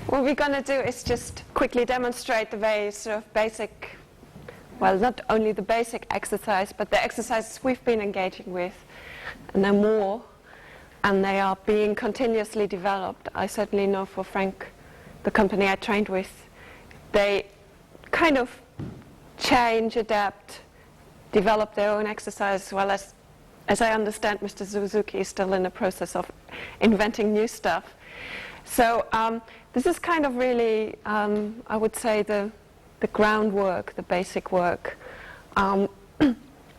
What we're going to do is just quickly demonstrate the very sort of basic, well, not only the basic exercise, but the exercises we've been engaging with, and there are more, and they are being continuously developed. I certainly know for Frank, the company I trained with, they kind of change, adapt, develop their own exercise, as well as I understand, Mr. Suzuki is still in the process of inventing new stuff. So this is kind of really, I would say, the groundwork, the basic work. I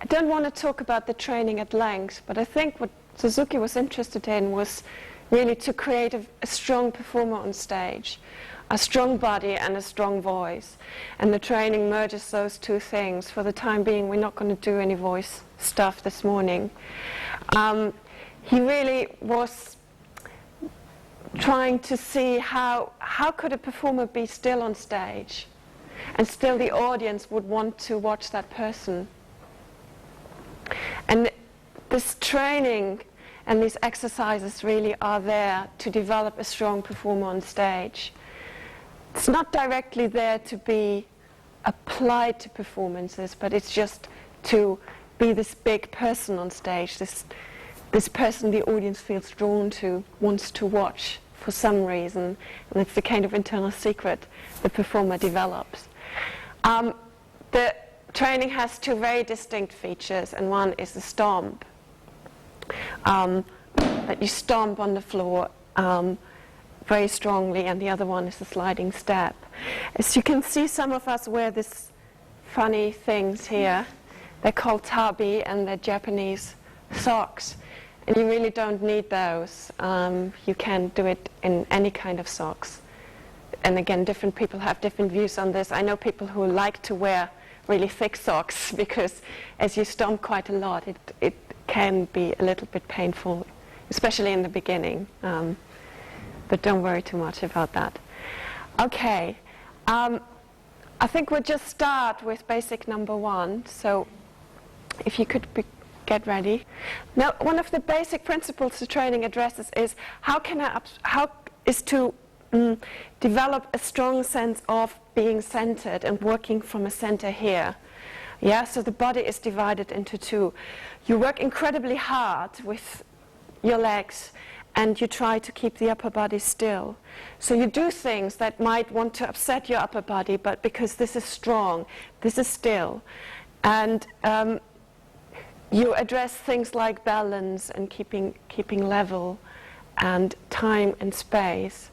don't want to talk about the training at length, but I think what Suzuki was interested in was really to create a strong performer on stage, a strong body and a strong voice. And the training merges those two things. For the time being, we're not going to do any voice stuff this morning. He really was trying to see how could a performer be still on stage and still the audience would want to watch that person. And this training and these exercises really are there to develop a strong performer on stage. It's not directly there to be applied to performances, but it's just to be this big person on stage, this person the audience feels drawn to, wants to watch for some reason, and it's the kind of internal secret the performer develops. The training has two very distinct features, and one is the stomp. That you stomp on the floor very strongly, and the other one is the sliding step. As you can see, some of us wear these funny things here. They're called tabi, and they're Japanese socks. And you really don't need those. You can do it in any kind of socks. And again, different people have different views on this. I know people who like to wear really thick socks because as you stomp quite a lot, it can be a little bit painful, especially in the beginning. But don't worry too much about that. Okay. I think we'll just start with basic number one. So if you could get ready. Now, one of the basic principles the training addresses is how to develop a strong sense of being centered and working from a center here. Yeah, so the body is divided into two. You work incredibly hard with your legs and you try to keep the upper body still. So you do things that might want to upset your upper body, but because this is strong, this is still. And you address things like balance and keeping level and time and space.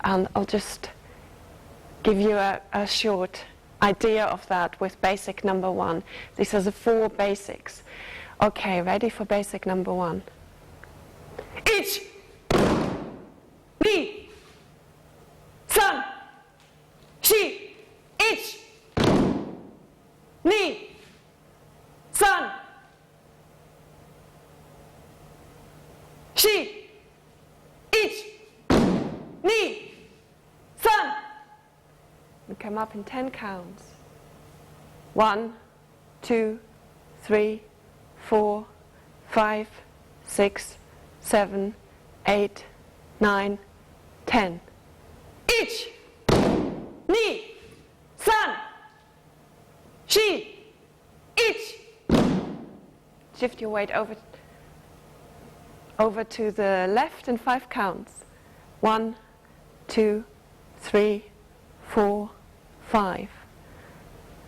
And I'll just give you a short idea of that with basic number one. These are the four basics. Okay, ready for basic number one? Ich, ni, san, shi, ich, ni, san, shi, ich, ni, san. We come up in 10 counts. 1, 2, 3, 4, 5, 6, 7, 8, 9, 10. Ich, ni, san, shi, ich. Shift your weight over to the left in 5 counts. 1, 2, 3, 4, 5.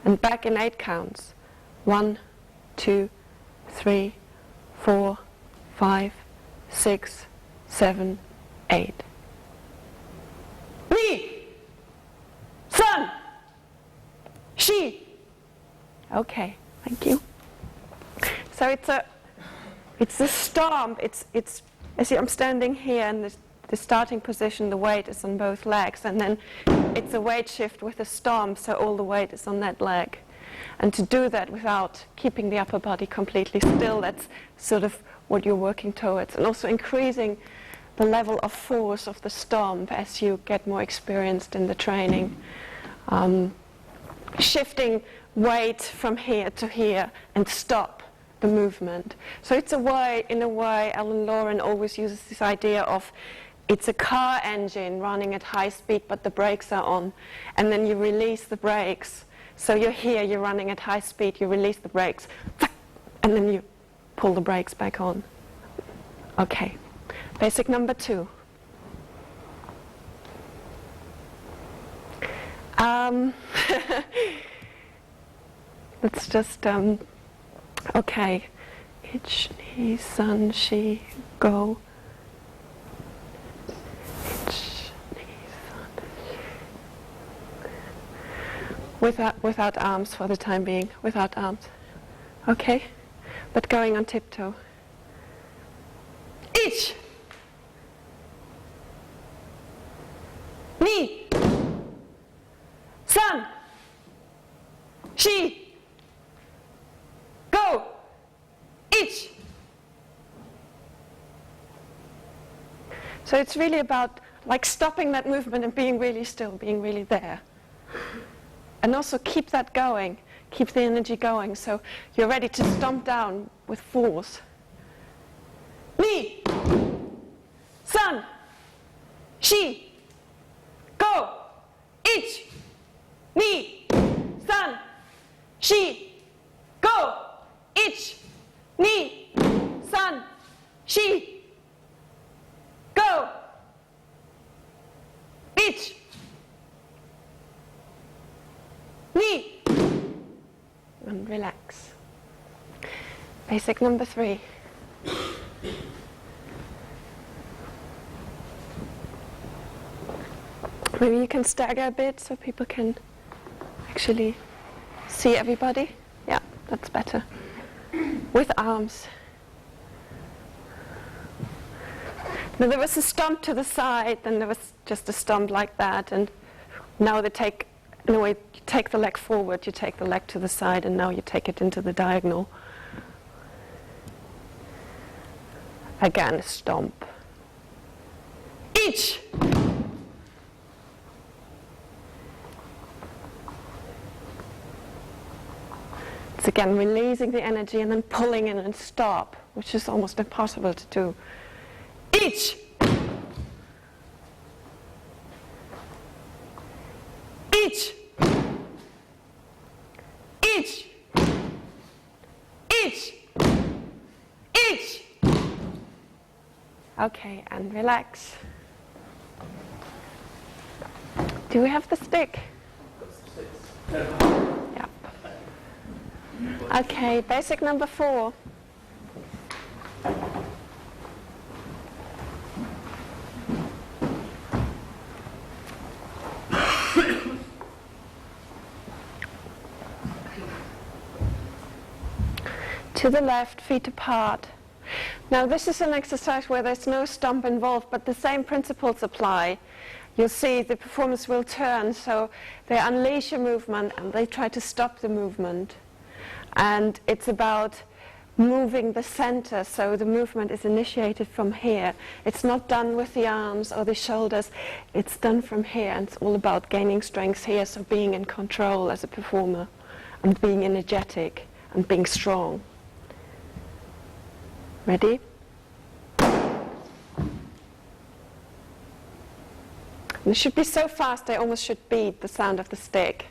And back in 8 counts. 1, 2, 3, 4, 5, 6, 7, 8. Ni, san, shi. Okay, thank you. So it's a stomp. It's as I'm standing here and the starting position, the weight is on both legs, and then it's a weight shift with a stomp, so all the weight is on that leg. And to do that without keeping the upper body completely still, that's sort of what you're working towards. And also increasing the level of force of the stomp as you get more experienced in the training. Shifting weight from here to here and stop the movement. So it's a way, in a way, Alan Loren always uses this idea of it's a car engine running at high speed, but the brakes are on. And then you release the brakes. So you're here, you're running at high speed, you release the brakes, and then you pull the brakes back on. Okay. Basic number 2. Let's just, okay. Ich, he, son, she, go. Ich, he, son. Without arms for the time being. Without arms. Okay? But going on tiptoe. Ich. Ni. Son. She. Go. Ich. So it's really about like stopping that movement and being really still, being really there. And also keep that going, keep the energy going, so you're ready to stomp down with force. Ni. Son. She. Go. Ich. Ni. Son. She. Go. Ich. Ni. Son. She. Go. Ich. Ni. And relax. Basic number 3. Maybe you can stagger a bit so people can actually see everybody. Yeah, that's better. With arms. Now there was a stomp to the side, then there was just a stomp like that, and now you take the leg forward, you take the leg to the side, and now you take it into the diagonal. Again, a stomp. Ich. It's again releasing the energy and then pulling in and stop, which is almost impossible to do. Ich. Ich. Ich. Ich. Ich. Okay, and relax. Do we have the stick? Yeah. Okay, basic number 4. To the left, feet apart. Now this is an exercise where there's no stomp involved, but the same principles apply. You'll see the performers will turn, so they unleash a movement and they try to stop the movement. And it's about moving the center, so the movement is initiated from here. It's not done with the arms or the shoulders, it's done from here, and it's all about gaining strength here, so being in control as a performer, and being energetic, and being strong. Ready? And it should be so fast they almost should beat the sound of the stick.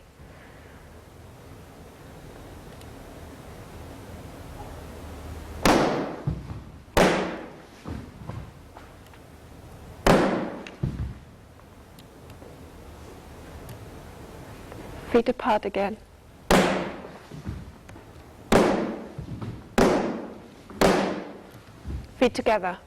Feet apart again. Feet together.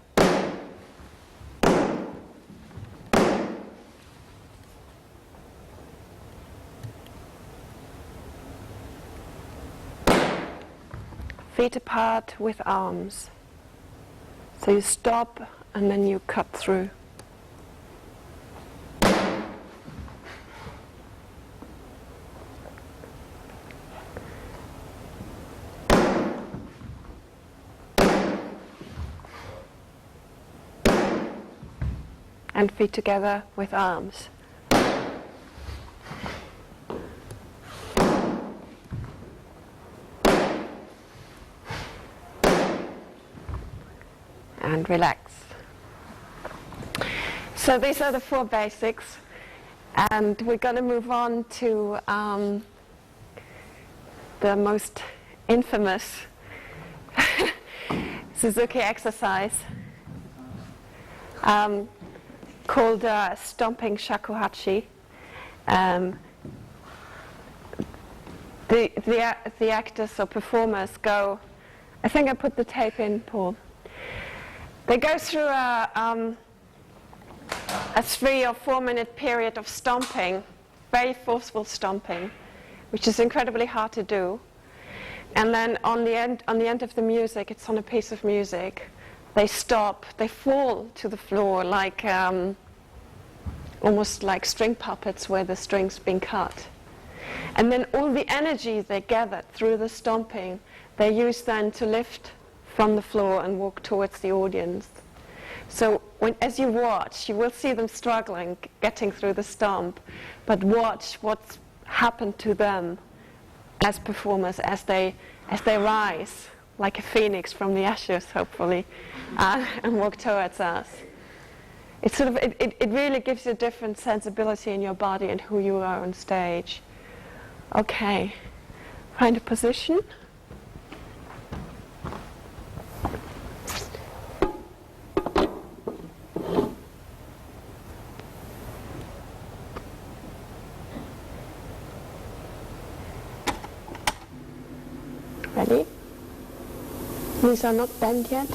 Feet apart with arms. So you stop and then you cut through. And feet together with arms. And relax. So these are the 4 basics, and we're going to move on to the most infamous Suzuki exercise called stomping shakuhachi. The actors or performers go, I think I put the tape in, Paul. They go through a 3 or 4 minute period of stomping, very forceful stomping, which is incredibly hard to do. And then on the end of the music, it's on a piece of music, they stop, they fall to the floor like almost like string puppets where the string's been cut. And then all the energy they gathered through the stomping, they use then to lift from the floor and walk towards the audience. So as you watch, you will see them struggling, getting through the stomp, but watch what's happened to them as performers as they rise like a phoenix from the ashes, hopefully, and walk towards us. It's sort of it really gives you a different sensibility in your body and who you are on stage. Okay, find a position. Ready? Knees are not bent yet.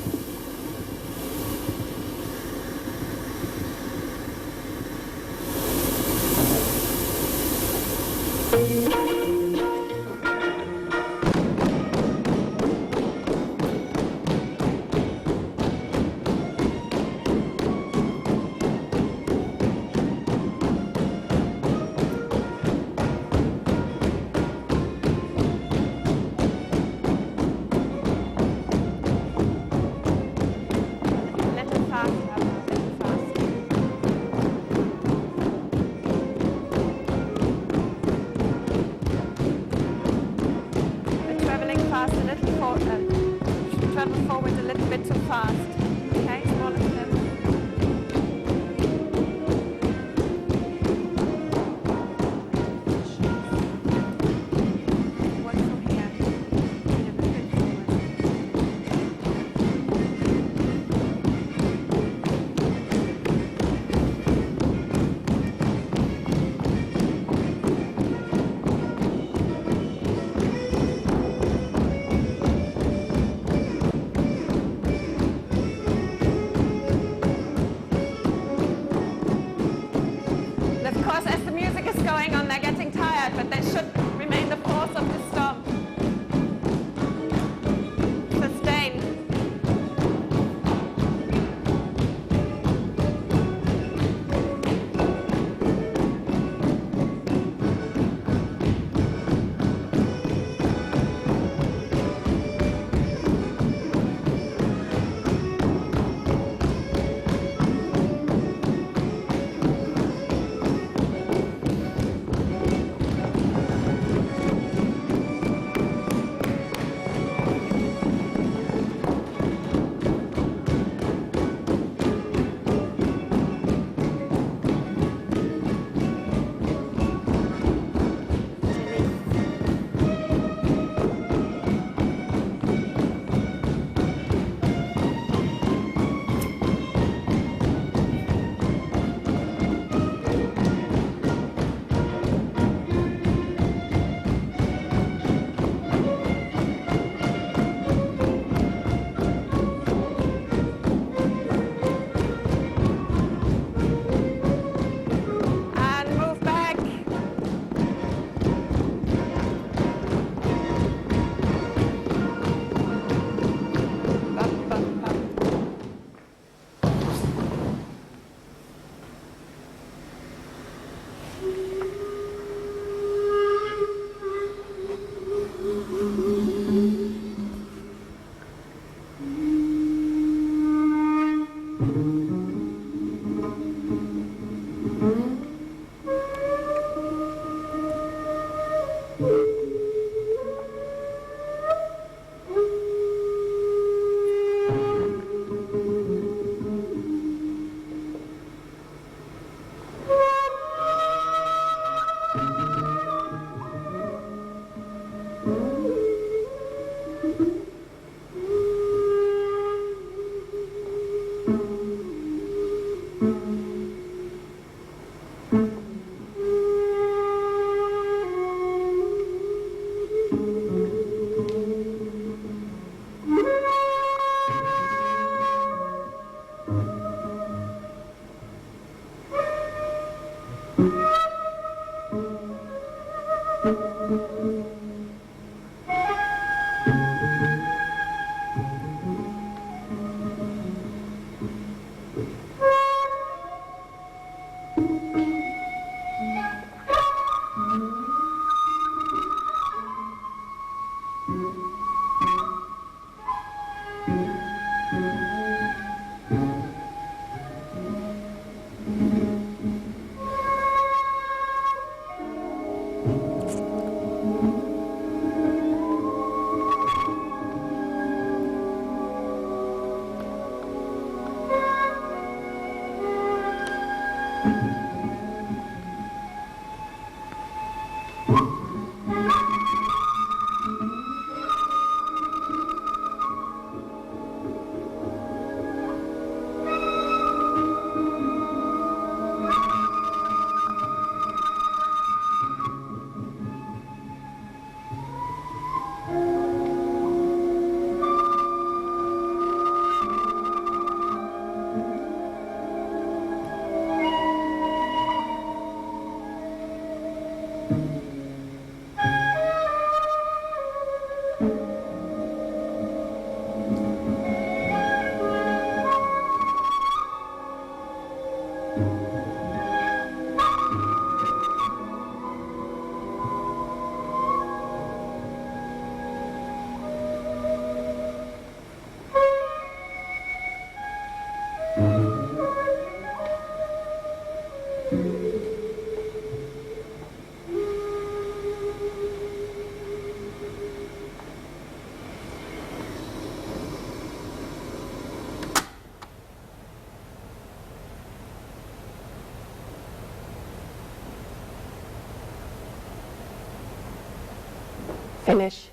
Finish.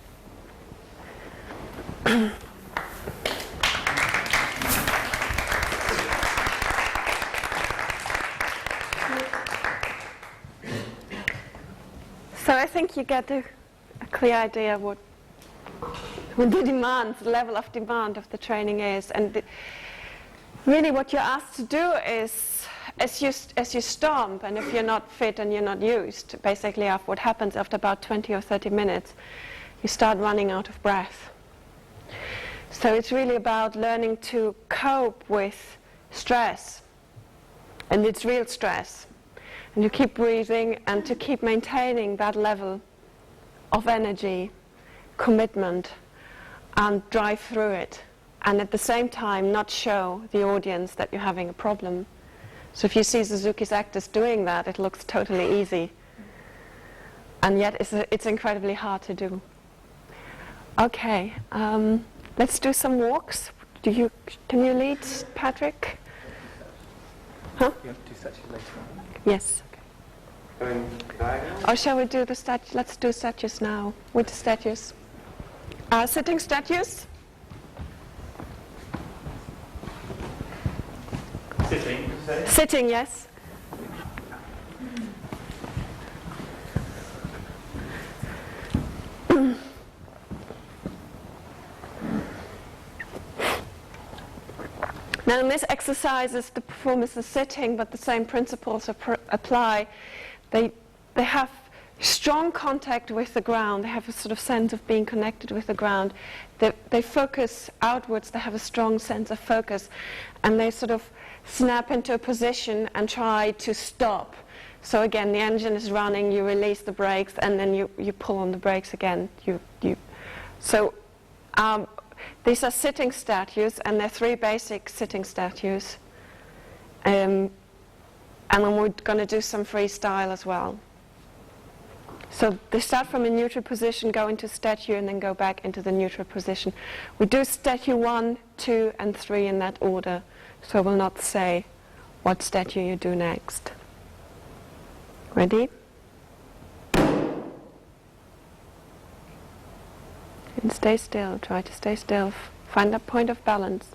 So I think you get a clear idea of what the demands, the level of demand of the training is, and really what you're asked to do is, as you stomp, and if you're not fit and you're not used, basically what happens after about 20 or 30 minutes, you start running out of breath. So it's really about learning to cope with stress, and it's real stress, and to keep breathing and to keep maintaining that level of energy, commitment, and drive through it, and at the same time not show the audience that you're having a problem. So if you see Suzuki's actors doing that, it looks totally easy, and yet it's incredibly hard to do. Okay, let's do some walks. Can you lead, Patrick? Huh? You have to do statues later on. Yes. Going diagonal? Or shall we do the statues? Let's do statues now, with the statues. Sitting statues? Sitting, you say? Sitting, yes. Now in this exercise, the performance is sitting, but the same principles apply. They have strong contact with the ground. They have a sort of sense of being connected with the ground. They focus outwards. They have a strong sense of focus, and they sort of snap into a position and try to stop. So again, the engine is running. You release the brakes, and then you pull on the brakes again. These are sitting statues, and there are 3 basic sitting statues. And then we're going to do some freestyle as well. So they start from a neutral position, go into statue, and then go back into the neutral position. We do statue 1, 2, and 3 in that order, so we'll not say what statue you do next. Ready? And stay still. Try to stay still. Find that point of balance.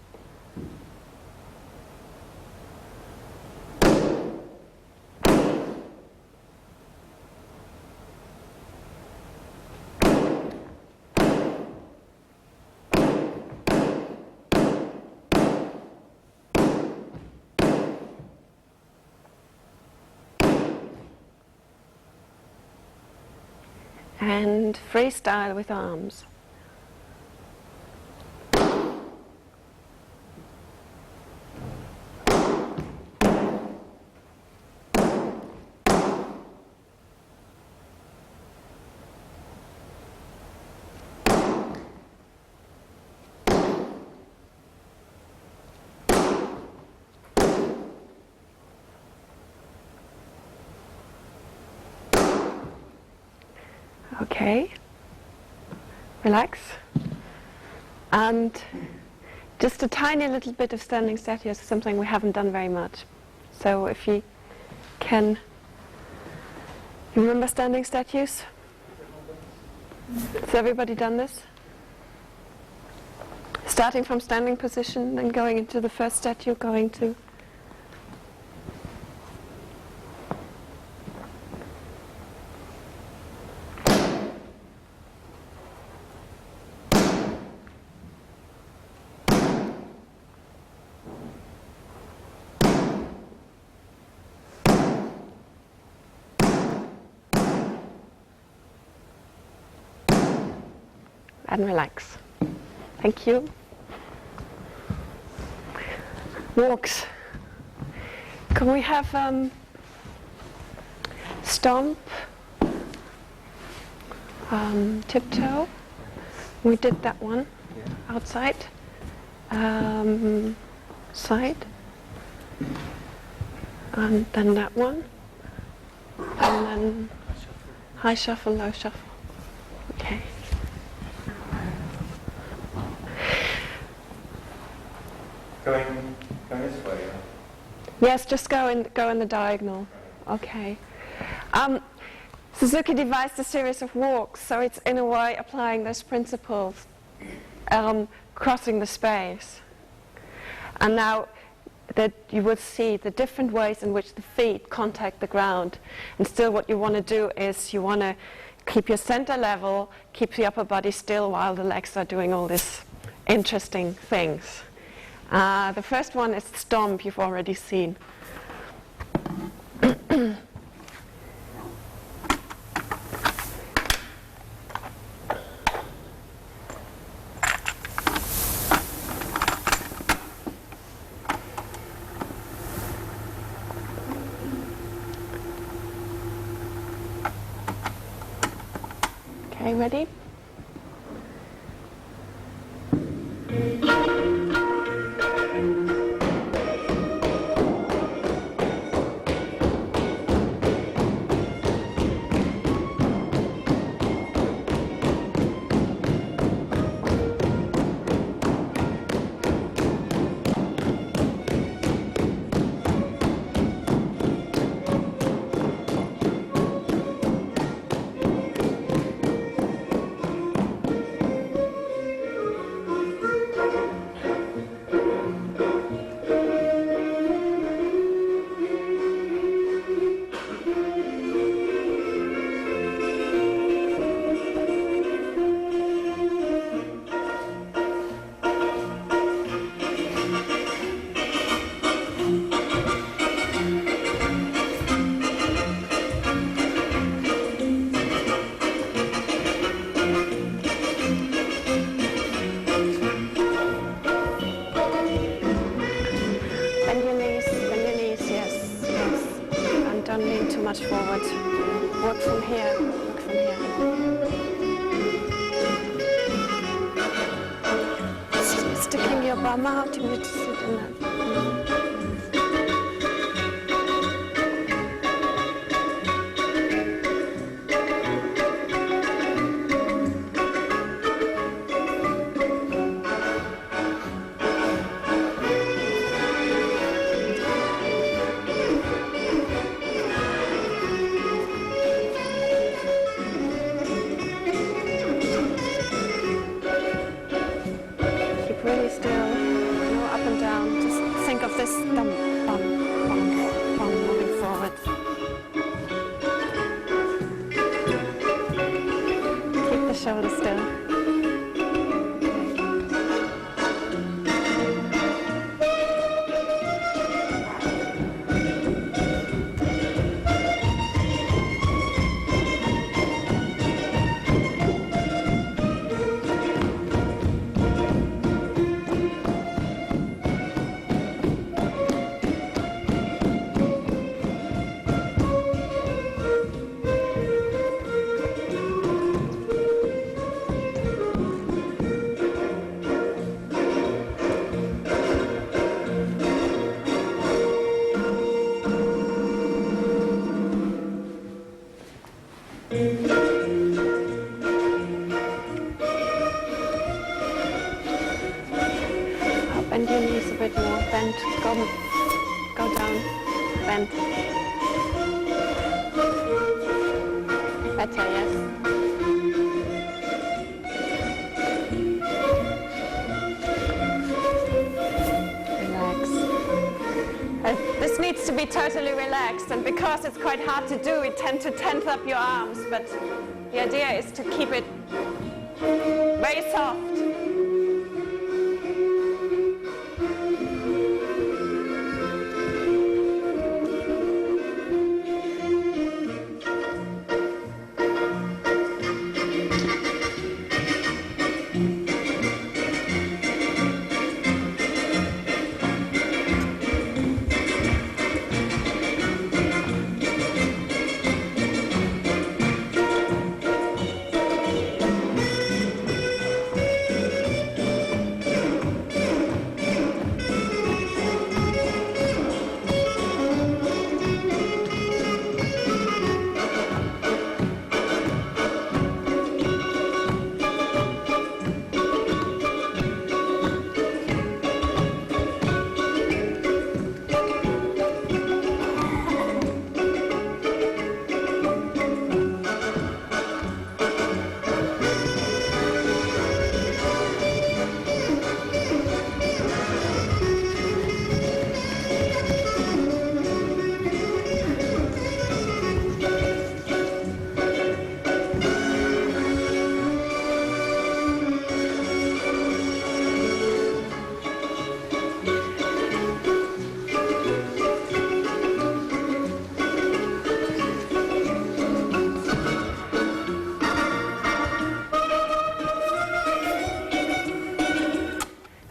and freestyle with arms. Okay, relax, and just a tiny little bit of standing statues is something we haven't done very much. So if you can, you remember standing statues? Has everybody done this? Starting from standing position, then going into the first statue, going to and relax. Thank you. Walks. Can we have stomp, tiptoe? We did that one outside. Side. And then that one. And then high shuffle, low shuffle. Okay. Going this way. Yes, just go in the diagonal. Okay. Suzuki devised a series of walks, so it's in a way applying those principles, crossing the space. And now that you will see the different ways in which the feet contact the ground. And still what you want to do is you want to keep your center level, keep the upper body still while the legs are doing all these interesting things. The first one is stomp, you've already seen. Okay, ready? Forward. Work from here. Work from here. Sticking your bum out, you need to sit in that. Bend your knees a bit more. Bend. Go down. Bend. Better, yes. Relax. This needs to be totally relaxed, and because it's quite hard to do, you tend to tense up your arms, but the idea is to keep it very soft.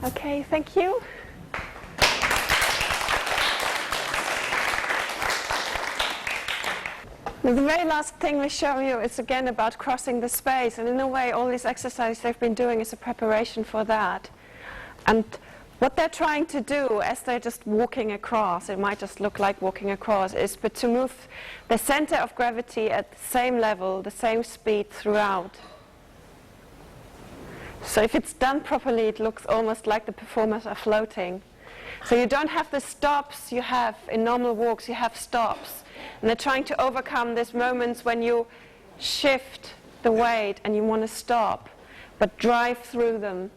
Okay, thank you. The very last thing we show you is again about crossing the space, and in a way all these exercises they've been doing is a preparation for that. And what they're trying to do as they're just walking across, it might just look like walking across, is but to move the center of gravity at the same level, the same speed throughout. So if it's done properly, it looks almost like the performers are floating. So you don't have the stops you have in normal walks, you have stops. And they're trying to overcome these moments when you shift the weight and you want to stop, but drive through them.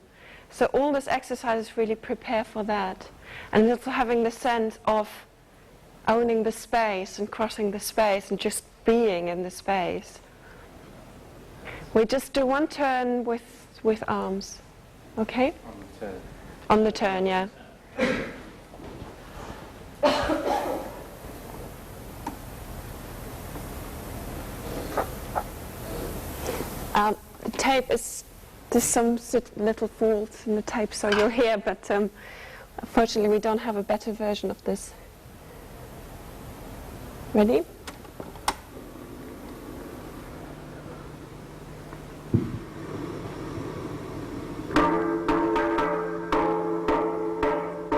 So all these exercises really prepare for that. And also having the sense of owning the space and crossing the space and just being in the space. We just do one turn with arms, okay? On the turn. On the turn, yeah. The tape is, there's some little faults in the tape, so you'll hear, but unfortunately we don't have a better version of this. Ready?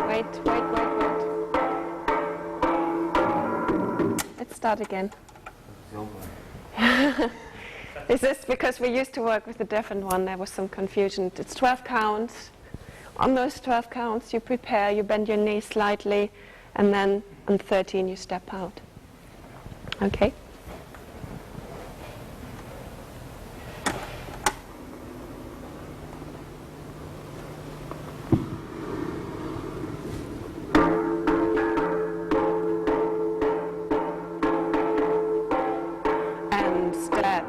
Wait. Let's start again. This is because we used to work with a different one. There was some confusion. It's 12 counts. On those 12 counts, you prepare, you bend your knees slightly, and then on 13 you step out. Okay? And step.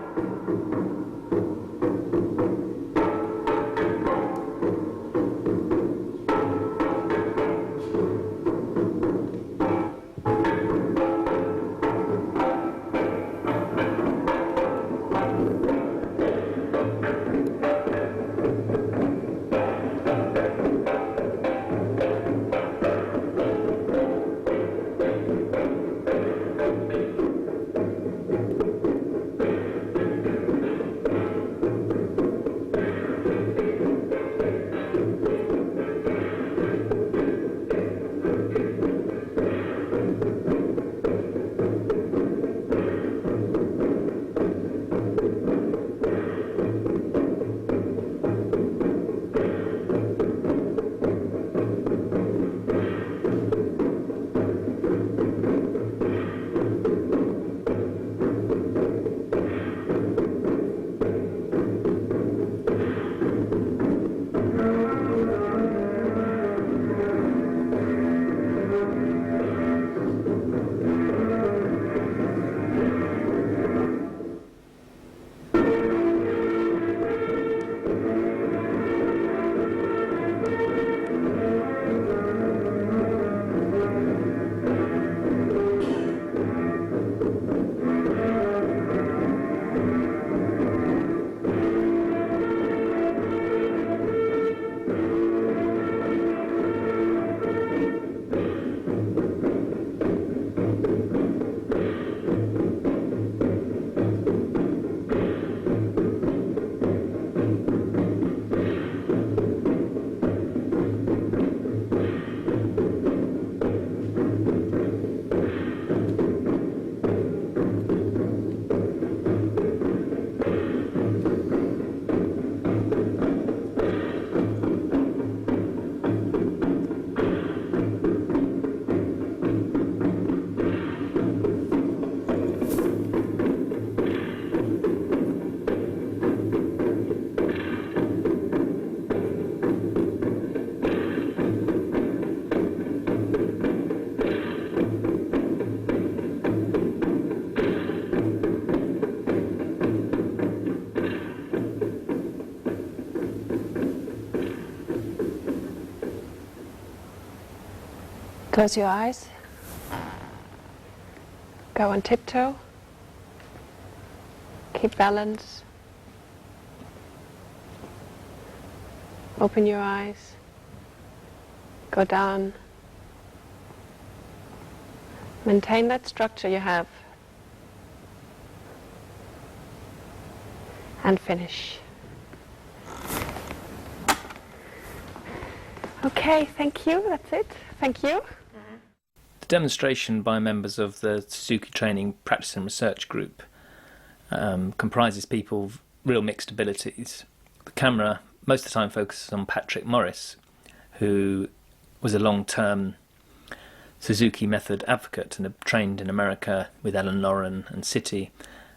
Close your eyes. Go on tiptoe. Keep balance. Open your eyes. Go down. Maintain that structure you have. And finish. Okay, thank you. That's it. Thank you. The demonstration by members of the Suzuki Training Practice and Research Group comprises people of real mixed abilities. The camera most of the time focuses on Patrick Morris, who was a long-term Suzuki method advocate and had trained in America with Ellen Lauren and City,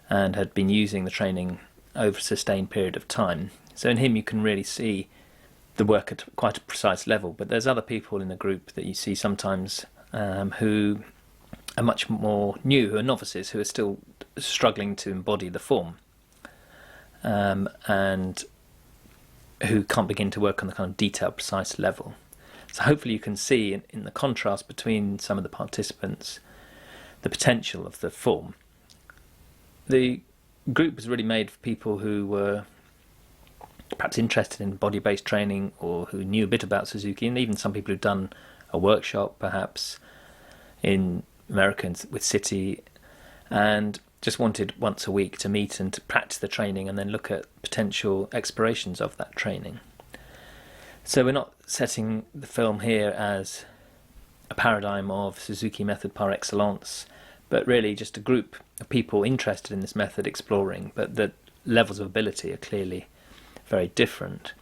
and had been using the training over a sustained period of time. So in him you can really see the work at quite a precise level, but there's other people in the group that you see sometimes who are much more new, who are novices, who are still struggling to embody the form, and who can't begin to work on the kind of detailed, precise level. So hopefully you can see in the contrast between some of the participants the potential of the form. The group was really made for people who were perhaps interested in body-based training, or who knew a bit about Suzuki, and even some people who'd done a workshop perhaps in America with City, and just wanted once a week to meet and to practice the training and then look at potential explorations of that training. So we're not setting the film here as a paradigm of Suzuki method par excellence, but really just a group of people interested in this method exploring, but the levels of ability are clearly very different.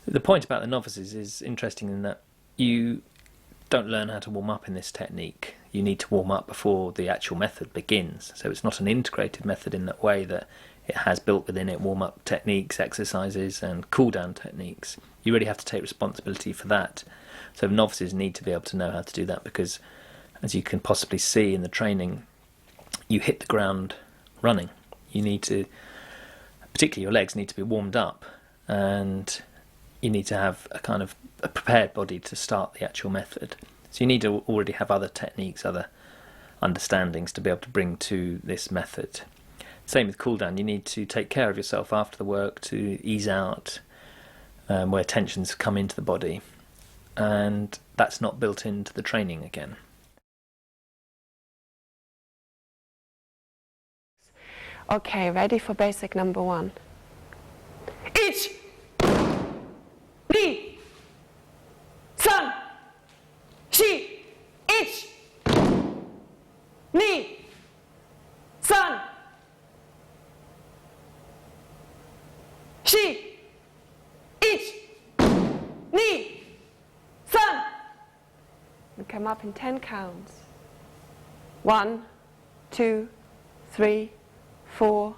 The point about the novices is interesting in that you don't learn how to warm up in this technique. You need to warm up before the actual method begins. So it's not an integrated method in that way, that it has built within it warm-up techniques, exercises and cool-down techniques. You really have to take responsibility for that. So novices need to be able to know how to do that, because as you can possibly see in the training, you hit the ground running. You need to, particularly your legs need to be warmed up, and you need to have a kind of a prepared body to start the actual method. So you need to already have other techniques, other understandings to be able to bring to this method. Same with cool down. You need to take care of yourself after the work to ease out where tensions come into the body, and that's not built into the training again. Okay, ready for basic number 1. Ich, ni, san, shi, ich, ni, san, shi, ich, ni, san. And come up in 10 counts. 1, 2, 3, 4,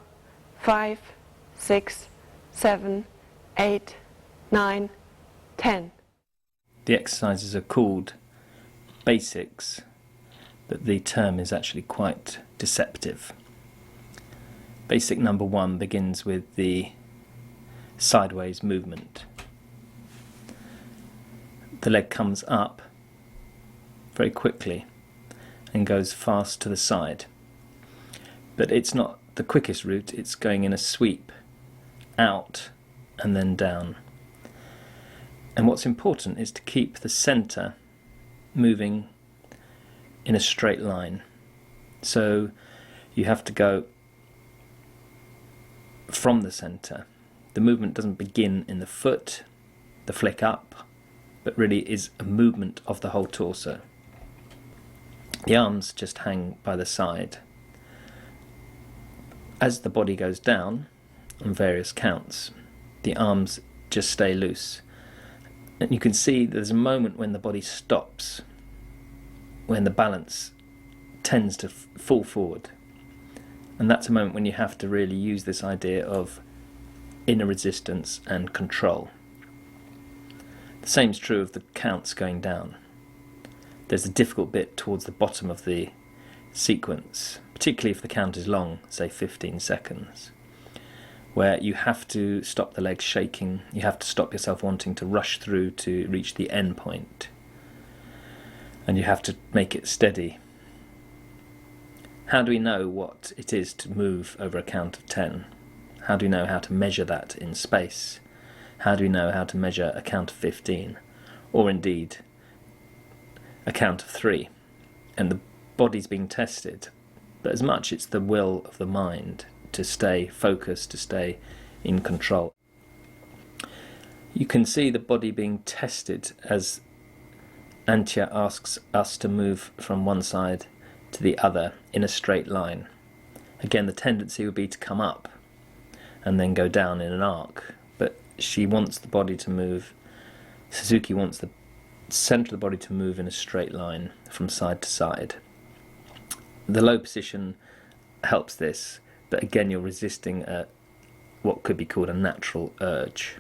5, 6, 7, 8, 9, 10. The exercises are called basics, but the term is actually quite deceptive. Basic number 1 begins with the sideways movement. The leg comes up very quickly and goes fast to the side. But it's not the quickest route, it's going in a sweep out and then down. And what's important is to keep the centre moving in a straight line. So you have to go from the centre. The movement doesn't begin in the foot, the flick up, but really is a movement of the whole torso. The arms just hang by the side. As the body goes down on various counts, the arms just stay loose. And you can see there's a moment when the body stops, when the balance tends to fall forward. And that's a moment when you have to really use this idea of inner resistance and control. The same is true of the counts going down. There's a difficult bit towards the bottom of the sequence, particularly if the count is long, say 15 seconds, where you have to stop the legs shaking, you have to stop yourself wanting to rush through to reach the end point. and you have to make it steady. How do we know what it is to move over a count of 10? How do we know how to measure that in space? How do we know how to measure a count of 15? Or indeed, a count of 3? And the body's being tested, but as much it's the will of the mind to stay focused, to stay in control. You can see the body being tested as Antya asks us to move from one side to the other in a straight line. Again, the tendency would be to come up and then go down in an arc, but she wants the body to move, Suzuki wants the centre of the body to move in a straight line from side to side. The low position helps this, but again you're resisting what could be called a natural urge.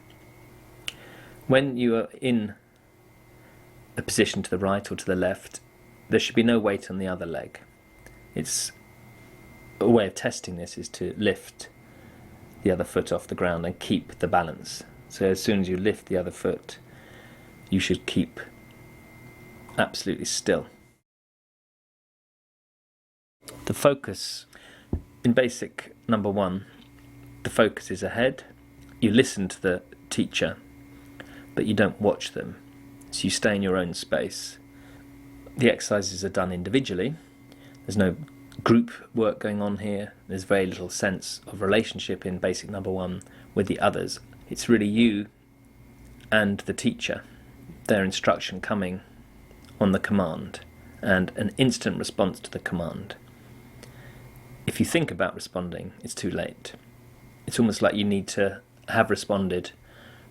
When you are in a position to the right or to the left, there should be no weight on the other leg. It's a way of testing this is to lift the other foot off the ground and keep the balance. So as soon as you lift the other foot, you should keep absolutely still. The focus in basic number 1, the focus is ahead. You listen to the teacher, but you don't watch them. So you stay in your own space. The exercises are done individually. There's no group work going on here. There's very little sense of relationship in basic number 1 with the others. It's really you and the teacher, their instruction coming on the command, and an instant response to the command. If you think about responding, it's too late. It's almost like you need to have responded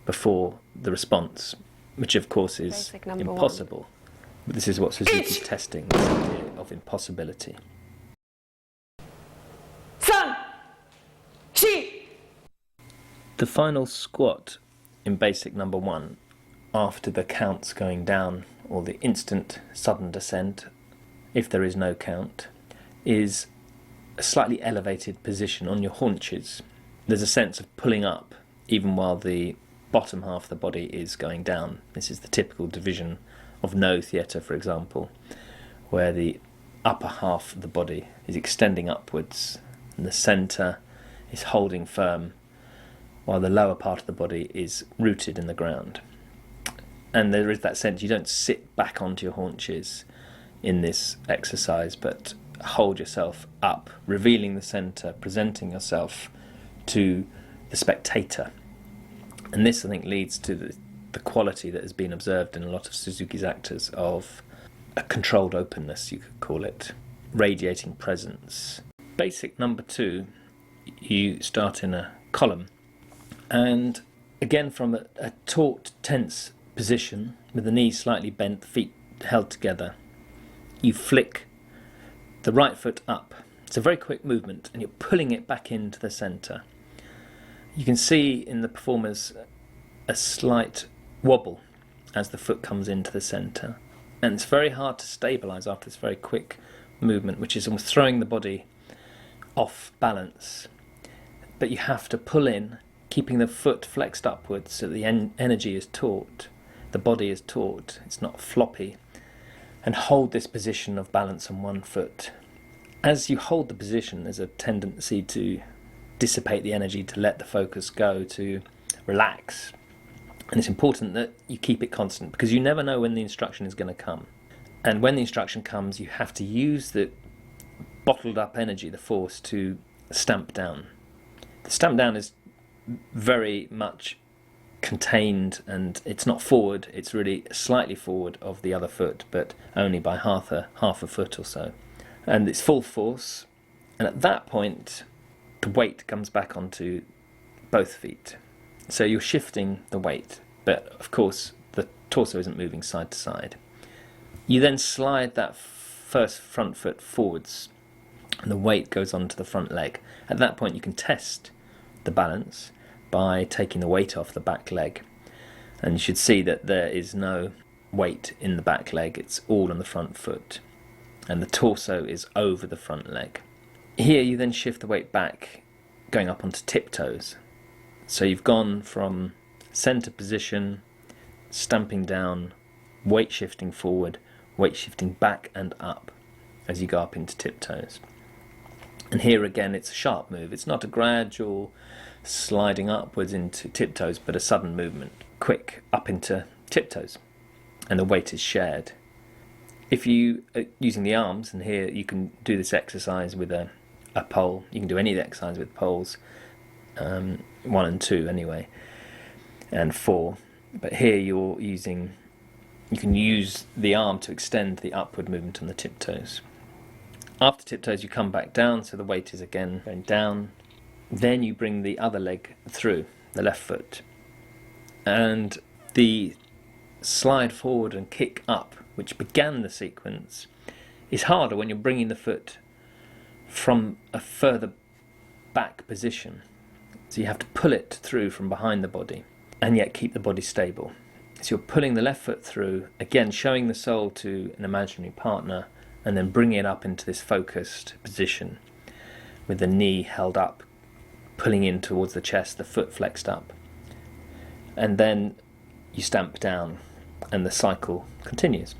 before the response, which of course is impossible. But this is what Suzuki's testing, this idea of impossibility. The final squat in basic number 1, after the counts going down, or the instant sudden descent, if there is no count, is a slightly elevated position on your haunches. There's a sense of pulling up even while the bottom half of the body is going down. This is the typical division of no theatre, for example, where the upper half of the body is extending upwards and the centre is holding firm while the lower part of the body is rooted in the ground. And there is that sense you don't sit back onto your haunches in this exercise, but hold yourself up, revealing the centre, presenting yourself to the spectator. And this, I think, leads to the quality that has been observed in a lot of Suzuki's actors of a controlled openness, you could call it, radiating presence. Basic number 2, you start in a column, and again from a taut, tense position, with the knees slightly bent, the feet held together, you flick the right foot up. It's a very quick movement, and you're pulling it back into the centre. You can see in the performers a slight wobble as the foot comes into the centre, and it's very hard to stabilise after this very quick movement, which is almost throwing the body off balance. But you have to pull in, keeping the foot flexed upwards so the energy is taut, the body is taut, it's not floppy, and hold this position of balance on one foot. As you hold the position, there's a tendency to dissipate the energy, to let the focus go, to relax. And it's important that you keep it constant, because you never know when the instruction is going to come. And when the instruction comes, you have to use the bottled up energy, the force, to stamp down. The stamp down is very much contained, and it's not forward, it's really slightly forward of the other foot, but only by half a foot or so. And it's full force, and at that point the weight comes back onto both feet. So you're shifting the weight, but of course the torso isn't moving side to side. You then slide that first front foot forwards, and the weight goes onto the front leg. At that point you can test the balance by taking the weight off the back leg, and you should see that there is no weight in the back leg, it's all on the front foot, and the torso is over the front leg. Here you then shift the weight back, going up onto tiptoes. So you've gone from centre position, stamping down, weight shifting forward, weight shifting back and up as you go up into tiptoes. And here again, it's a sharp move. It's not a gradual sliding upwards into tiptoes, but a sudden movement, quick up into tiptoes, and the weight is shared. If you are using the arms, and here you can do this exercise with a pole. You can do any of the exercise with poles, 1 and 2 anyway, and 4. But here you can use the arm to extend the upward movement on the tiptoes. After tiptoes you come back down, so the weight is again going down. Then you bring the other leg through, the left foot. And the slide forward and kick up, which began the sequence, is harder when you're bringing the foot from a further back position. So you have to pull it through from behind the body and yet keep the body stable. So you're pulling the left foot through, again showing the sole to an imaginary partner, and then bringing it up into this focused position with the knee held up, pulling in towards the chest, the foot flexed up. And then you stamp down and the cycle continues.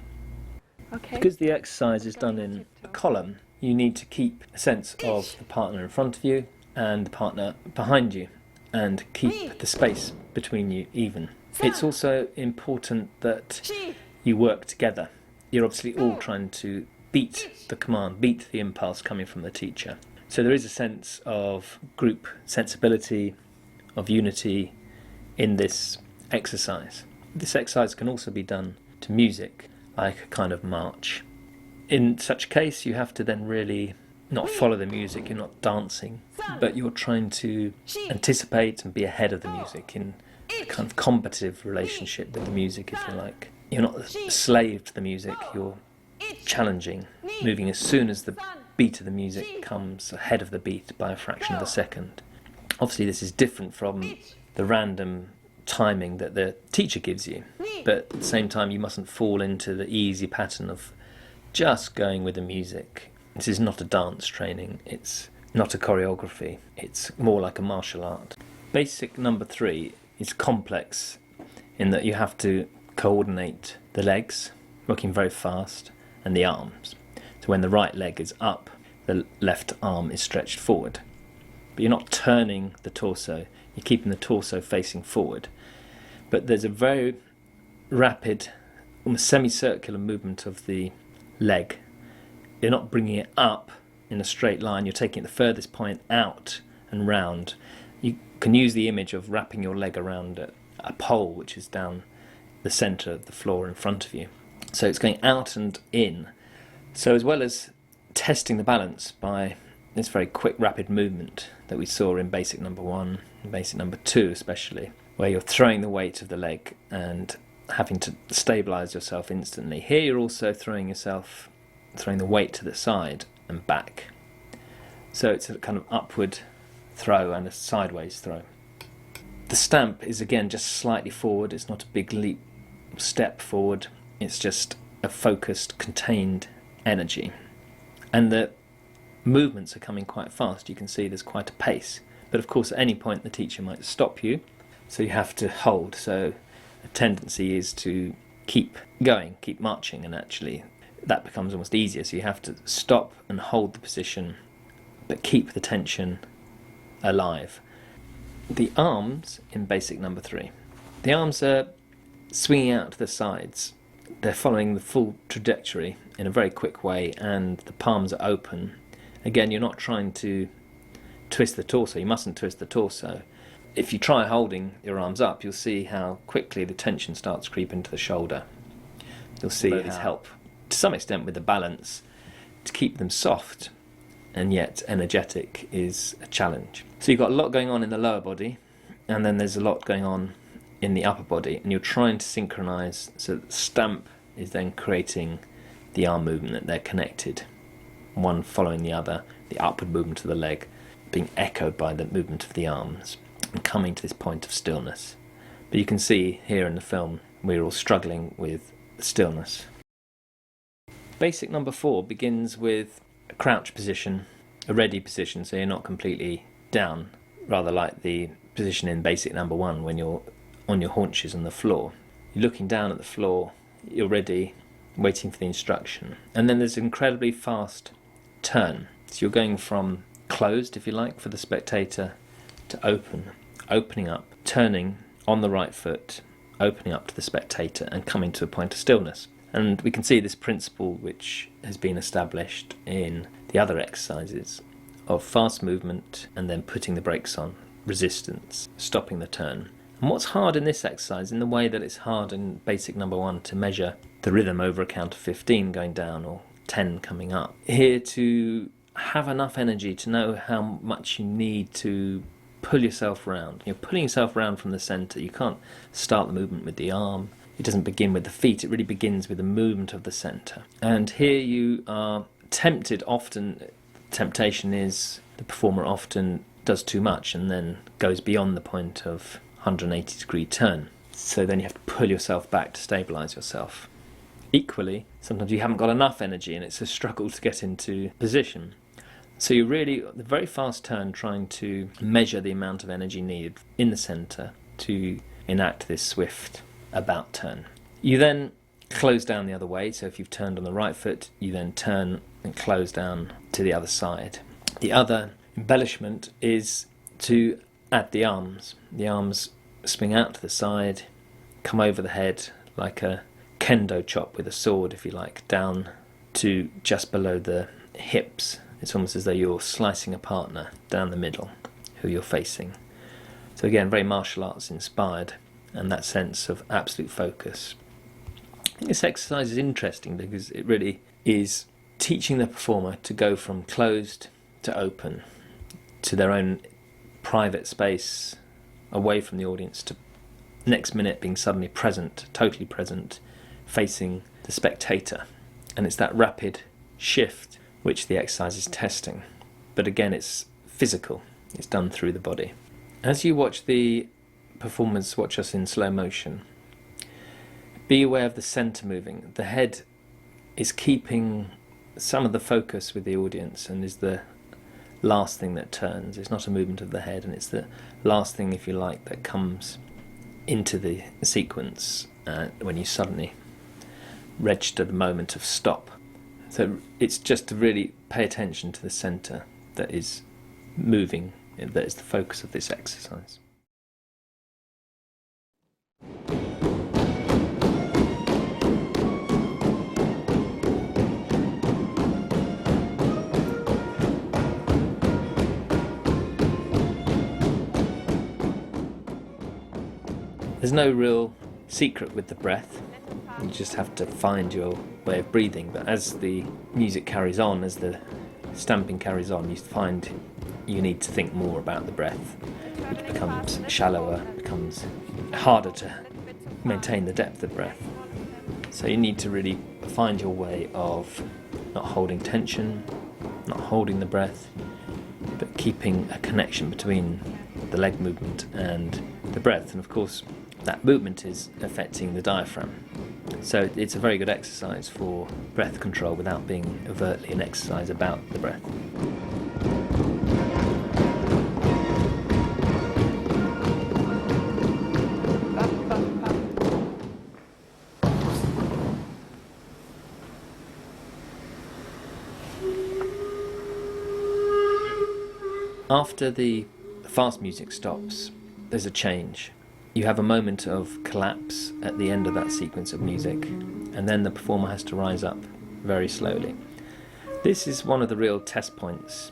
Okay. Because the exercise is done in a column, you need to keep a sense of the partner in front of you and the partner behind you, and keep the space between you even. It's also important that you work together. You're obviously all trying to beat the command, beat the impulse coming from the teacher. So there is a sense of group sensibility, of unity in this exercise. This exercise can also be done to music, like a kind of march. In such a case, you have to then really not follow the music, you're not dancing, but you're trying to anticipate and be ahead of the music in a kind of combative relationship with the music, if you like. You're not a slave to the music, you're challenging, moving as soon as the beat of the music comes ahead of the beat by a fraction of a second. Obviously this is different from the random timing that the teacher gives you, but at the same time you mustn't fall into the easy pattern of just going with the music. This is not a dance training, it's not a choreography, it's more like a martial art. Basic number 3 is complex in that you have to coordinate the legs, working very fast, and the arms. So when the right leg is up, the left arm is stretched forward. But you're not turning the torso, you're keeping the torso facing forward. But there's a very rapid, almost semicircular movement of the leg. You're not bringing it up in a straight line, you're taking it the furthest point out and round. You can use the image of wrapping your leg around a pole which is down the centre of the floor in front of you. So it's going out and in. So as well as testing the balance by this very quick rapid movement that we saw in basic number 1, and basic number 2 especially, where you're throwing the weight of the leg and having to stabilise yourself instantly. Here you're also throwing the weight to the side and back. So it's a kind of upward throw and a sideways throw. The stamp is again just slightly forward, it's not a big leap step forward, it's just a focused, contained energy. And the movements are coming quite fast, you can see there's quite a pace. But of course at any point the teacher might stop you, so you have to hold. So a tendency is to keep going, keep marching, and actually that becomes almost easier. So you have to stop and hold the position, but keep the tension alive. The arms in basic number 3. The arms are swinging out to the sides. They're following the full trajectory in a very quick way, and the palms are open. Again, you're not trying to twist the torso. You mustn't twist the torso. If you try holding your arms up, you'll see how quickly the tension starts to creep into the shoulder. You'll see how help to some extent with the balance to keep them soft and yet energetic is a challenge. So you've got a lot going on in the lower body, and then there's a lot going on in the upper body, and you're trying to synchronise so that the stamp is then creating the arm movement, that they're connected, one following the other, the upward movement of the leg being echoed by the movement of the arms, and coming to this point of stillness. But you can see here in the film we're all struggling with stillness. Basic number 4 begins with a crouch position, a ready position, so you're not completely down, rather like the position in basic number 1 when you're on your haunches on the floor. You're looking down at the floor, you're ready, waiting for the instruction. And then there's an incredibly fast turn. So you're going from closed, if you like, for the spectator, to opening up, turning on the right foot, opening up to the spectator, and coming to a point of stillness. And we can see this principle which has been established in the other exercises of fast movement and then putting the brakes on, resistance, stopping the turn. And what's hard in this exercise, in the way that it's hard in basic number 1 to measure the rhythm over a count of 15 going down or 10 coming up, here to have enough energy to know how much you need to pull yourself round. You're pulling yourself round from the centre. You can't start the movement with the arm. It doesn't begin with the feet. It really begins with the movement of the centre. And here you are tempted often. Temptation is the performer often does too much and then goes beyond the point of 180-degree turn. So then you have to pull yourself back to stabilise yourself. Equally, sometimes you haven't got enough energy and it's a struggle to get into position. So you're really, the very fast turn, trying to measure the amount of energy needed in the centre to enact this swift about turn. You then close down the other way, so if you've turned on the right foot, you then turn and close down to the other side. The other embellishment is to add the arms. The arms swing out to the side, come over the head like a kendo chop with a sword, if you like, down to just below the hips. It's almost as though you're slicing a partner down the middle who you're facing. So again, very martial arts inspired, and that sense of absolute focus. I think this exercise is interesting because it really is teaching the performer to go from closed to open, to their own private space, away from the audience, to next minute being suddenly present, totally present, facing the spectator. And it's that rapid shift which the exercise is testing. But again, it's physical. It's done through the body. As you watch the performers watch us in slow motion, be aware of the centre moving. The head is keeping some of the focus with the audience and is the last thing that turns. It's not a movement of the head, and it's the last thing, if you like, that comes into the sequence when you suddenly register the moment of stop. So it's just to really pay attention to the centre that is moving, that is the focus of this exercise. There's no real secret with the breath. You just have to find your way of breathing. But as the music carries on, as the stamping carries on, you find you need to think more about the breath, which becomes shallower, becomes harder to maintain the depth of breath. So you need to really find your way of not holding tension, not holding the breath, but keeping a connection between the leg movement and the breath. And of course, that movement is affecting the diaphragm. So it's a very good exercise for breath control without being overtly an exercise about the breath. After the fast music stops, there's a change. You have a moment of collapse at the end of that sequence of music, and then the performer has to rise up very slowly. This is one of the real test points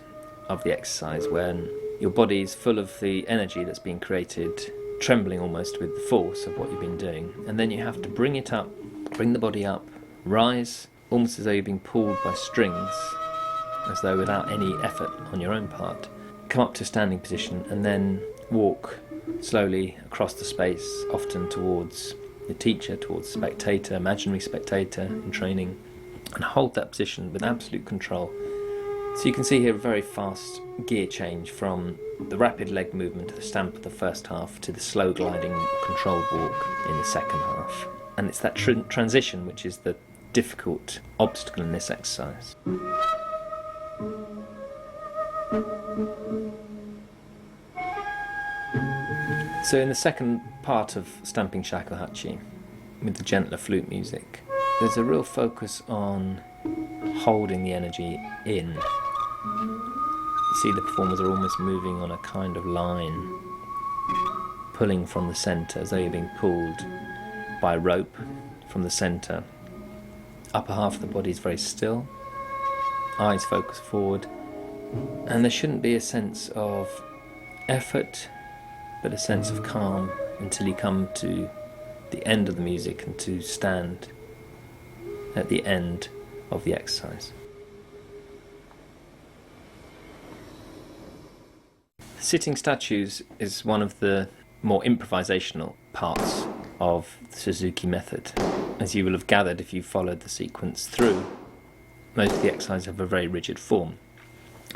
of the exercise, when your body is full of the energy that's been created, trembling almost with the force of what you've been doing, and then you have to bring it up, bring the body up, rise, almost as though you're being pulled by strings, as though without any effort on your own part, come up to standing position, and then walk slowly across the space, often towards the teacher, towards the spectator, imaginary spectator in training, and hold that position with absolute control. So you can see here a very fast gear change from the rapid leg movement to the stamp of the first half to the slow gliding controlled walk in the second half. And it's that transition which is the difficult obstacle in this exercise. So in the second part of stamping shakuhachi, with the gentler flute music, there's a real focus on holding the energy in. You see the performers are almost moving on a kind of line, pulling from the centre as though you're being pulled by rope from the centre. Upper half of the body is very still, eyes focus forward, and there shouldn't be a sense of effort, but a sense of calm until you come to the end of the music and to stand at the end of the exercise. Sitting statues is one of the more improvisational parts of the Suzuki method. As you will have gathered if you followed the sequence through, most of the exercises have a very rigid form.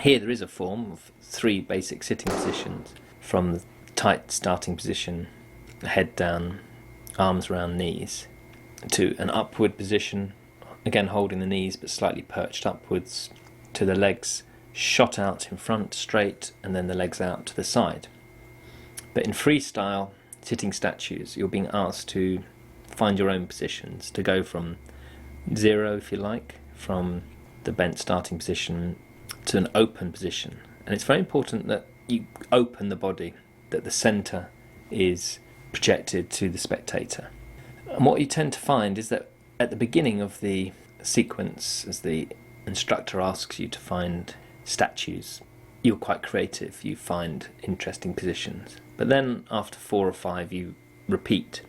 Here there is a form of 3 basic sitting positions, from the tight starting position, head down, arms around knees, to an upward position, again holding the knees but slightly perched upwards, to the legs shot out in front straight and then the legs out to the side. But in freestyle sitting statues you're being asked to find your own positions, to go from 0, if you like, from the bent starting position to an open position. And it's very important that you open the body, that the centre is projected to the spectator. And what you tend to find is that at the beginning of the sequence, as the instructor asks you to find statues, you're quite creative, you find interesting positions. But then after 4 or 5 you repeat.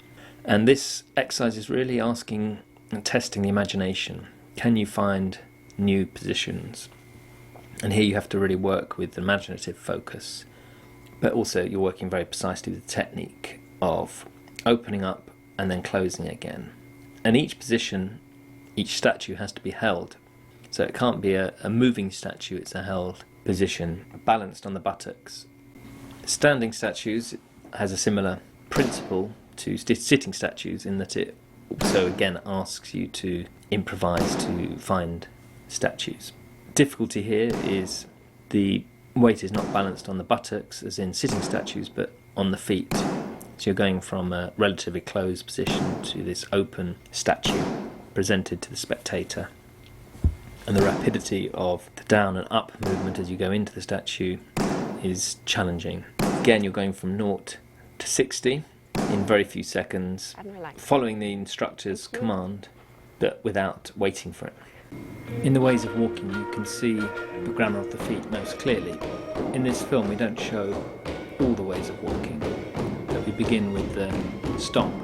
And this exercise is really asking and testing the imagination. Can you find new positions? And here you have to really work with imaginative focus, but also you're working very precisely with the technique of opening up and then closing again. And each position, each statue has to be held. So it can't be a moving statue, it's a held position, balanced on the buttocks. Standing statues has a similar principle to sitting statues in that it also again asks you to improvise to find statues. Difficulty here is the weight is not balanced on the buttocks as in sitting statues but on the feet. So you're going from a relatively closed position to this open statue presented to the spectator. And the rapidity of the down and up movement as you go into the statue is challenging. Again, you're going from 0 to 60 in very few seconds, following the instructor's command, but without waiting for it. In the ways of walking, you can see the grammar of the feet most clearly. In this film, we don't show all the ways of walking, but we begin with the stomp.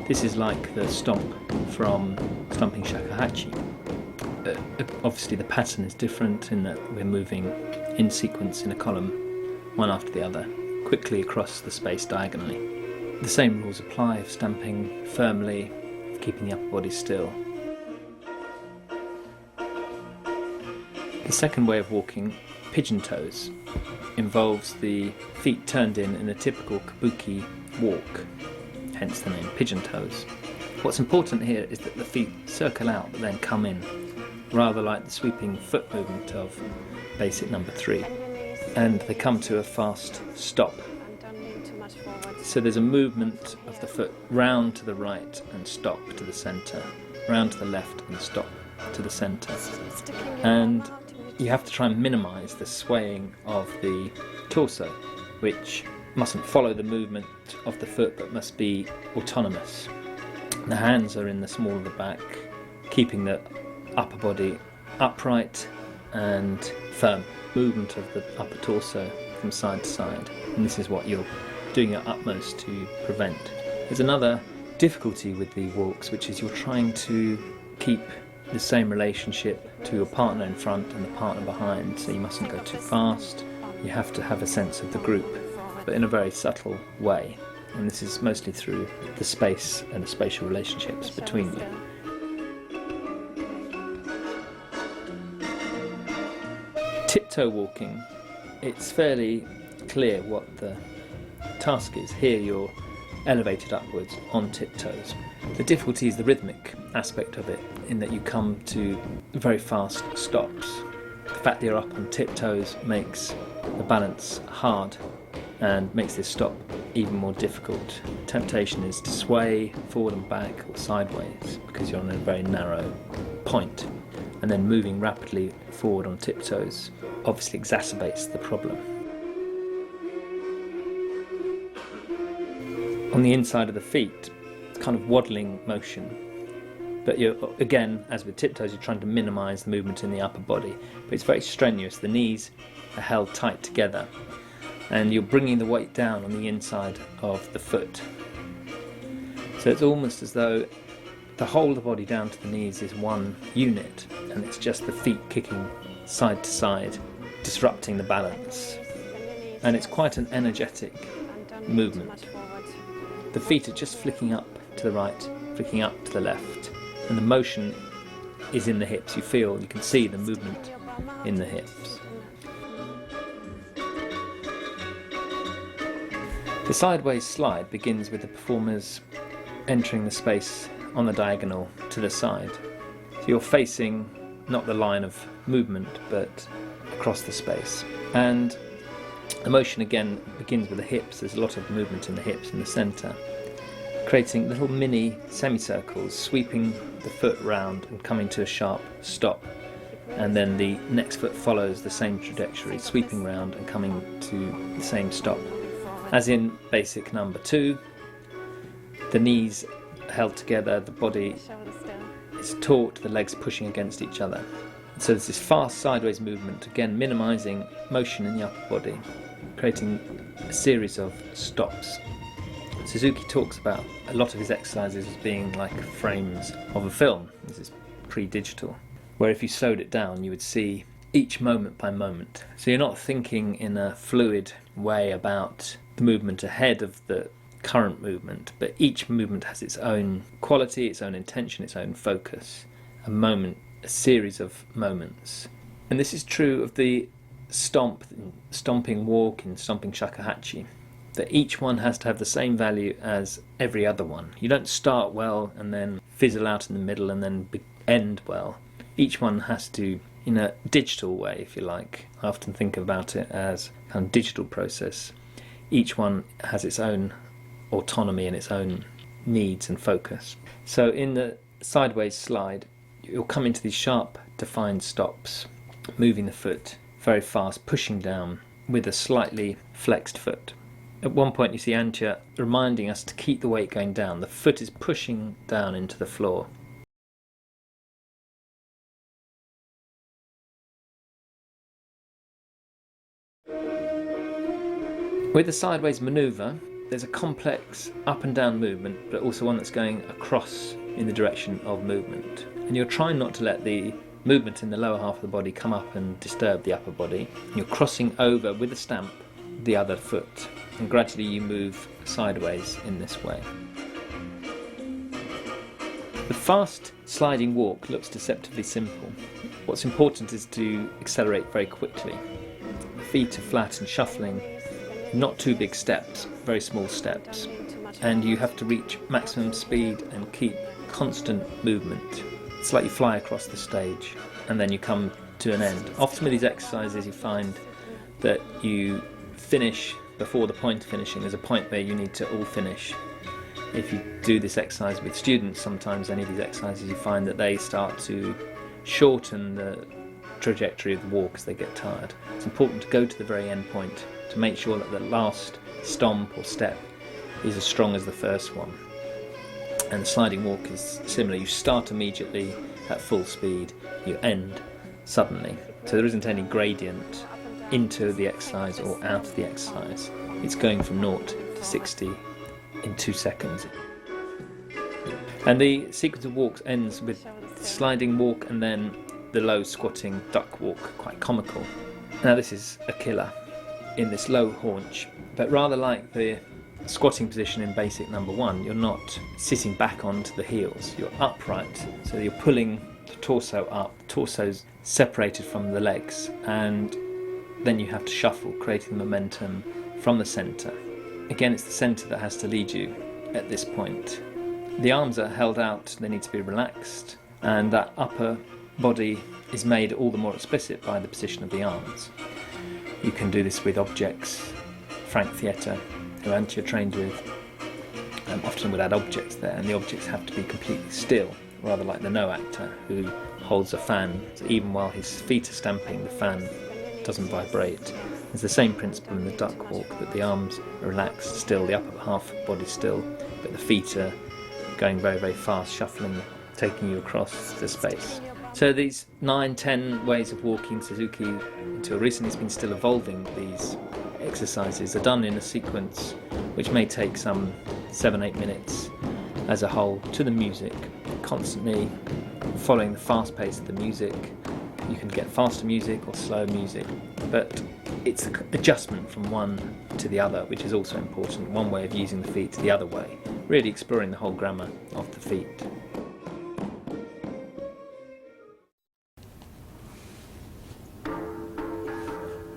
This is like the stomp from Stomping Shakuhachi. Obviously the pattern is different in that we're moving in sequence in a column, one after the other, quickly across the space diagonally. The same rules apply of stamping firmly, of keeping the upper body still. The second way of walking, pigeon toes, involves the feet turned in a typical kabuki walk, hence the name pigeon toes. What's important here is that the feet circle out but then come in, rather like the sweeping foot movement of basic number 3. And they come to a fast stop. So there's a movement of the foot round to the right and stop to the centre, round to the left and stop to the centre. And you have to try and minimise the swaying of the torso, which mustn't follow the movement of the foot but must be autonomous. The hands are in the small of the back, keeping the upper body upright and firm. Movement of the upper torso from side to side, and this is what you're doing your utmost to prevent. There's another difficulty with the walks, which is you're trying to keep the same relationship to your partner in front and the partner behind, so you mustn't go too fast. You have to have a sense of the group, but in a very subtle way, and this is mostly through the space and the spatial relationships between you. Tiptoe walking, it's fairly clear what the task is. Here you're elevated upwards on tiptoes. The difficulty is the rhythmic aspect of it, in that you come to very fast stops. The fact that you're up on tiptoes makes the balance hard and makes this stop even more difficult. Temptation is to sway forward and back or sideways because you're on a very narrow point, and then moving rapidly forward on tiptoes obviously exacerbates the problem. On the inside of the feet, it's kind of waddling motion, but you're, again, as with tiptoes, you're trying to minimise the movement in the upper body, but it's very strenuous. The knees are held tight together, and you're bringing the weight down on the inside of the foot. So it's almost as though the whole of the body down to the knees is one unit, and it's just the feet kicking side to side, disrupting the balance. And it's quite an energetic movement. The feet are just flicking up to the right, flicking up to the left, and the motion is in the hips. You can see the movement in the hips. The sideways slide begins with the performers entering the space on the diagonal to the side. So you're facing not the line of movement, but across the space. And the motion again begins with the hips. There's a lot of movement in the hips in the centre, creating little mini semicircles, sweeping the foot round and coming to a sharp stop. And then the next foot follows the same trajectory, sweeping round and coming to the same stop. As in basic number 2, the knees held together, the body is taut, the legs pushing against each other. So there's this fast sideways movement, again minimising motion in the upper body, creating a series of stops. Suzuki talks about a lot of his exercises as being like frames of a film. This is pre-digital, where if you slowed it down you would see each moment by moment. So you're not thinking in a fluid way about the movement ahead of the current movement, but each movement has its own quality, its own intention, its own focus. A moment, a series of moments. And this is true of the stomping walk in stomping shakuhachi, that each one has to have the same value as every other one. You don't start well and then fizzle out in the middle and then end well. Each one has to, in a digital way, if you like, I often think about it as a kind of digital process. Each one has its own autonomy and its own needs and focus. So in the sideways slide, you'll come into these sharp, defined stops, moving the foot very fast, pushing down with a slightly flexed foot. At one point you see Antya reminding us to keep the weight going down. The foot is pushing down into the floor. With the sideways manoeuvre, there's a complex up and down movement, but also one that's going across in the direction of movement. And you're trying not to let the movement in the lower half of the body come up and disturb the upper body. You're crossing over with a stamp the other foot, and gradually you move sideways in this way. The fast sliding walk looks deceptively simple. What's important is to accelerate very quickly. The feet are flat and shuffling, not too big steps, very small steps, and you have to reach maximum speed and keep constant movement. It's like you fly across the stage and then you come to an end. Often with these exercises you find that you finish before the point of finishing. There's a point where you need to all finish. If you do this exercise with students, sometimes any of these exercises, you find that they start to shorten the trajectory of the walk as they get tired. It's important to go to the very end point to make sure that the last stomp or step is as strong as the first one. And the sliding walk is similar. You start immediately at full speed, you end suddenly. So there isn't any gradient into the exercise or out of the exercise. It's going from 0 to 60 in 2 seconds. And the sequence of walks ends with sliding walk and then the low squatting duck walk, quite comical. Now this is a killer in this low haunch, but rather like the squatting position in basic number 1, you're not sitting back onto the heels, you're upright, so you're pulling the torso up, the torso's separated from the legs, and then you have to shuffle, creating momentum from the centre. Again, it's the centre that has to lead you at this point. The arms are held out, they need to be relaxed, and that upper body is made all the more explicit by the position of the arms. You can do this with objects, Frank Theatre, who Antje trained with, often would add objects there, and the objects have to be completely still, rather like the no actor who holds a fan. So even while his feet are stamping, the fan doesn't vibrate. It's the same principle in the duck walk, that the arms are relaxed, still, the upper half of the body still, but the feet are going very, very fast, shuffling, taking you across the space. So these 9-10 ways of walking Suzuki, until recently has been still evolving. These exercises are done in a sequence which may take some 7-8 minutes as a whole, to the music, constantly following the fast pace of the music. You can get faster music or slow music, but it's the adjustment from one to the other which is also important. One way of using the feet to the other way, really exploring the whole grammar of the feet.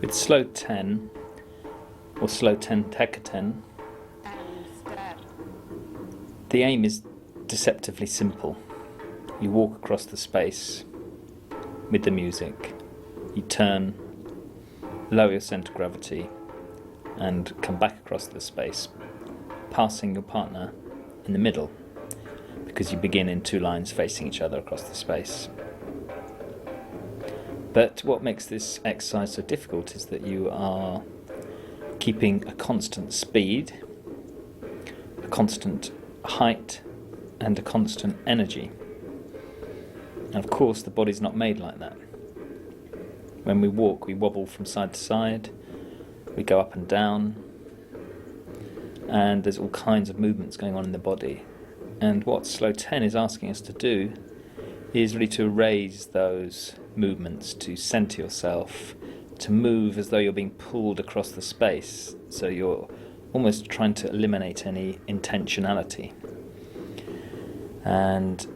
With slow 10, or slow 10 teka 10, the aim is deceptively simple. You walk across the space with the music, you turn, lower your centre of gravity and come back across the space, passing your partner in the middle, because you begin in 2 lines facing each other across the space. But what makes this exercise so difficult is that you are keeping a constant speed, a constant height and a constant energy. And of course the body's not made like that. When we walk, we wobble from side to side, we go up and down, and there's all kinds of movements going on in the body. And what slow 10 is asking us to do is really to erase those movements, to centre yourself, to move as though you're being pulled across the space, so you're almost trying to eliminate any intentionality, and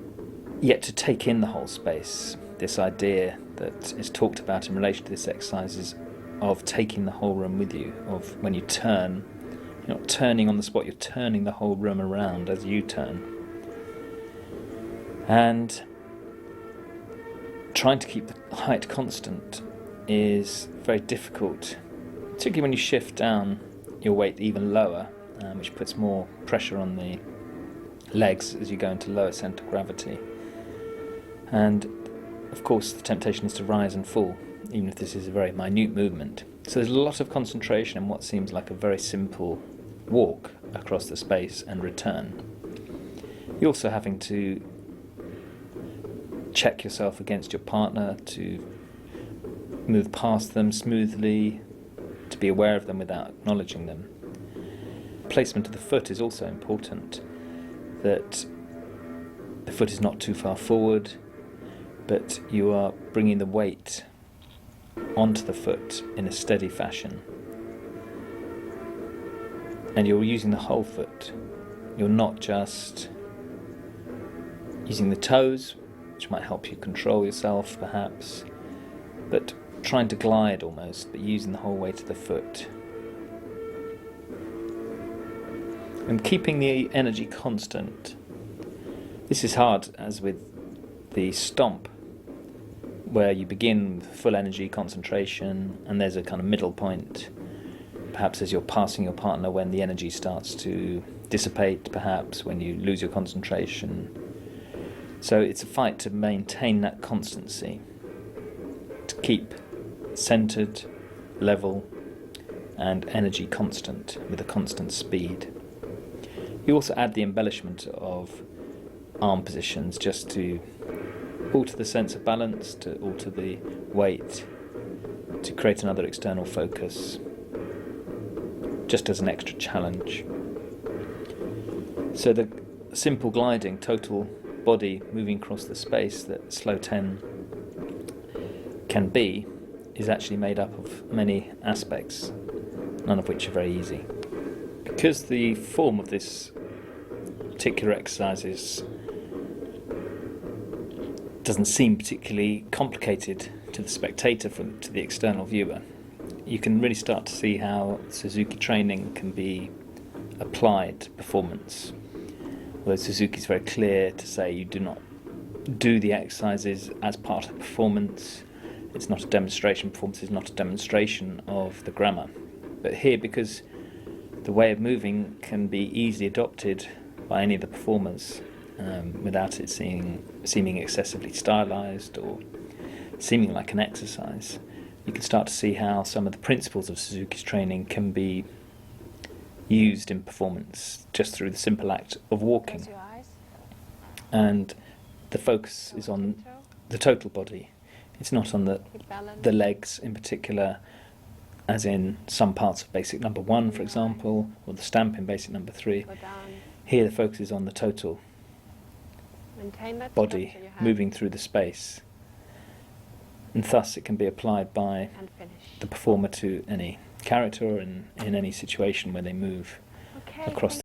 yet to take in the whole space. This idea that is talked about in relation to this exercise is of taking the whole room with you, of when you turn, you're not turning on the spot, you're turning the whole room around as you turn. And trying to keep the height constant is very difficult, particularly when you shift down your weight even lower, which puts more pressure on the legs as you go into lower centre of gravity. And of course the temptation is to rise and fall, even if this is a very minute movement. So there's a lot of concentration in what seems like a very simple walk across the space and return. You're also having to check yourself against your partner, to move past them smoothly, to be aware of them without acknowledging them. Placement of the foot is also important, that the foot is not too far forward, but you are bringing the weight onto the foot in a steady fashion. And you're using the whole foot. You're not just using the toes, which might help you control yourself perhaps, but trying to glide almost, but using the whole weight of the foot. And keeping the energy constant. This is hard, as with the stomp, where you begin with full energy concentration and there's a kind of middle point, perhaps as you're passing your partner, when the energy starts to dissipate, perhaps when you lose your concentration. So it's a fight to maintain that constancy, to keep centred, level and energy constant with a constant speed. You also add the embellishment of arm positions just to alter the sense of balance, to alter the weight, to create another external focus, just as an extra challenge. So the simple gliding, total body moving across the space that slow 10 can be is actually made up of many aspects, none of which are very easy. Because the form of this particular exercise doesn't seem particularly complicated to the spectator, to the external viewer, you can really start to see how Suzuki training can be applied to performance. Although Suzuki is very clear to say you do not do the exercises as part of the performance. It's not a demonstration. Performance is not a demonstration of the grammar. But here, because the way of moving can be easily adopted by any of the performers without it seeming excessively stylized or seeming like an exercise. You can start to see how some of the principles of Suzuki's training can be used in performance just through the simple act of walking. Close your eyes. And the focus is on the total body. It's not on the legs in particular, as in some parts of basic number 1, for example, or the stamp in basic number 3. Go down. Here the focus is on the total Maintain that body structure you have moving through the space. And thus it can be applied by and finish. the performer to any character or in any situation where they move Okay, across